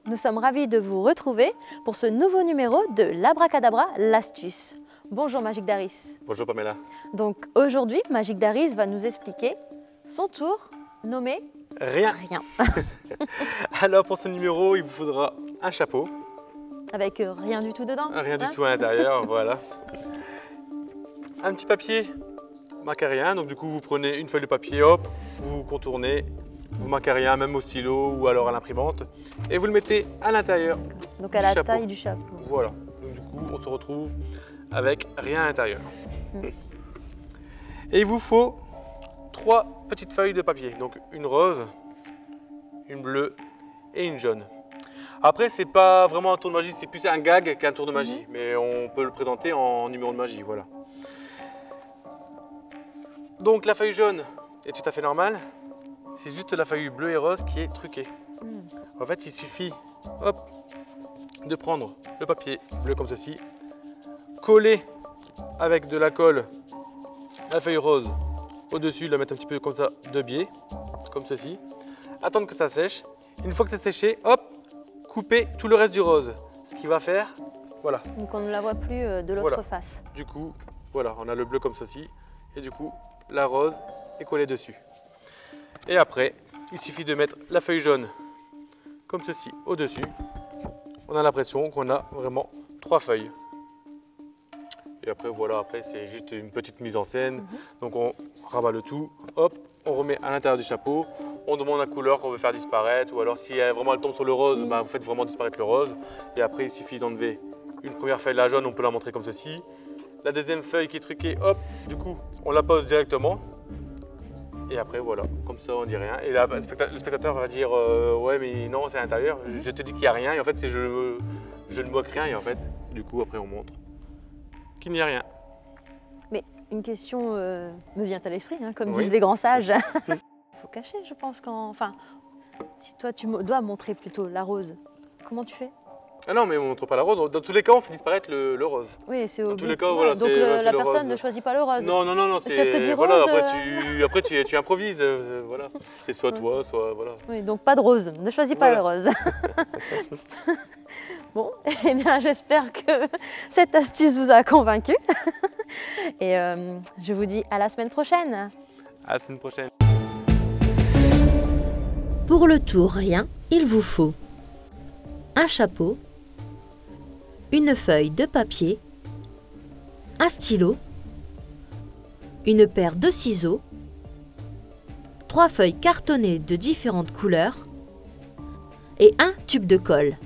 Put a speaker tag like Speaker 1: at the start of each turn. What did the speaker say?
Speaker 1: Nous sommes ravis de vous retrouver pour ce nouveau numéro de l'Abracadabra, l'astuce. Bonjour Magic Daris.
Speaker 2: Bonjour Pamela.
Speaker 1: Donc aujourd'hui, Magic Daris va nous expliquer son tour nommé
Speaker 2: Rien. Alors pour ce numéro, il vous faudra un chapeau.
Speaker 1: Avec rien du tout dedans.
Speaker 2: Rien du tout à l'intérieur, voilà. Un petit papier marqué rien, donc du coup vous prenez une feuille de papier, hop, vous contournez, vous marquez rien, même au stylo ou alors à l'imprimante, et vous le mettez à l'intérieur.
Speaker 1: Donc à la taille du chapeau.
Speaker 2: Voilà, donc du coup on se retrouve avec rien à l'intérieur. Et il vous faut 3 petites feuilles de papier, donc une rose, une bleue et une jaune. Après c'est pas vraiment un tour de magie, c'est plus un gag qu'un tour de magie, mais on peut le présenter en numéro de magie, voilà. Donc la feuille jaune est tout à fait normale, c'est juste la feuille bleue et rose qui est truquée. En fait il suffit, hop, de prendre le papier bleu comme ceci, coller avec de la colle la feuille rose au-dessus, la mettre un petit peu comme ça de biais, comme ceci, attendre que ça sèche. Une fois que c'est séché, hop, couper tout le reste du rose, ce qui va faire, voilà.
Speaker 1: Donc on ne la voit plus de l'autre face.
Speaker 2: Du coup, voilà, on a le bleu comme ceci, et du coup, la rose est collée dessus. Et après, il suffit de mettre la feuille jaune comme ceci au-dessus. On a l'impression qu'on a vraiment 3 feuilles. Et après, voilà, après c'est juste une petite mise en scène. Donc on rabat le tout, hop, on remet à l'intérieur du chapeau. On demande la couleur qu'on veut faire disparaître, ou alors si vraiment elle tombe sur le rose, bah, vous faites vraiment disparaître le rose. Et après, il suffit d'enlever une première feuille, la jaune, on peut la montrer comme ceci. La deuxième feuille qui est truquée, hop, du coup, on la pose directement. Et après, voilà, comme ça, on dit rien. Et là, le spectateur va dire ouais, mais non, c'est à l'intérieur. Je te dis qu'il n'y a rien, et en fait, je ne moque rien, et en fait, du coup, après, on montre qu'il n'y a rien.
Speaker 1: Mais une question me vient à l'esprit, hein, comme disent les grands sages. Il faut cacher, je pense, quand... Enfin, si toi, tu dois montrer plutôt la rose, comment tu fais?
Speaker 2: Ah non, mais on ne montre pas la rose. Dans tous les cas, on fait disparaître le rose.
Speaker 1: Oui, c'est au
Speaker 2: Dans tous les cas, voilà.
Speaker 1: Donc la personne ne choisit pas le rose.
Speaker 2: Non, non, non, non.
Speaker 1: Si elle te dit rose,
Speaker 2: voilà, après tu improvises. Voilà. C'est soit toi, soit voilà.
Speaker 1: Oui, donc pas de rose. Ne choisis pas le rose. Bon, eh bien, j'espère que cette astuce vous a convaincu. Et je vous dis à la semaine prochaine.
Speaker 2: À la semaine prochaine.
Speaker 3: Pour le tour rien, il vous faut un chapeau, une feuille de papier, un stylo, une paire de ciseaux, 3 feuilles cartonnées de différentes couleurs et un tube de colle.